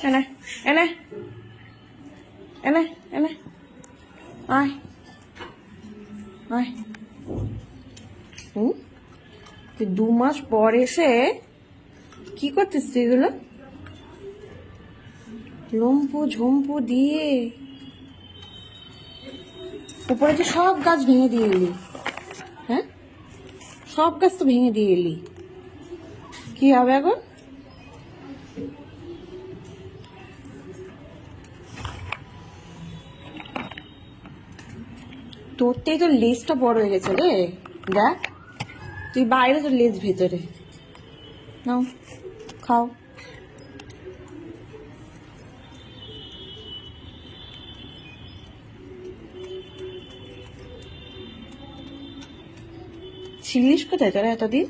এনে এনে এনে এনে আয় আয়। তুই 2 মাস পর এসে কি করতিস তুই এগুলো? লম্পু ঝম্পু দিয়ে উপরে যে সব গাছ ভেঙে দিয়ে এলি। হ্যাঁ, সব গাছ তো ভেঙে দিয়ে এলি, কি হবে এখন? তোরতেই তো লেজটা বড় হয়ে গেছে রে। দেখ, তুই বাইরে, তোর লেজ ভেতরে। নাও খাও। ছিলিস কোথায় তোরা এতদিন?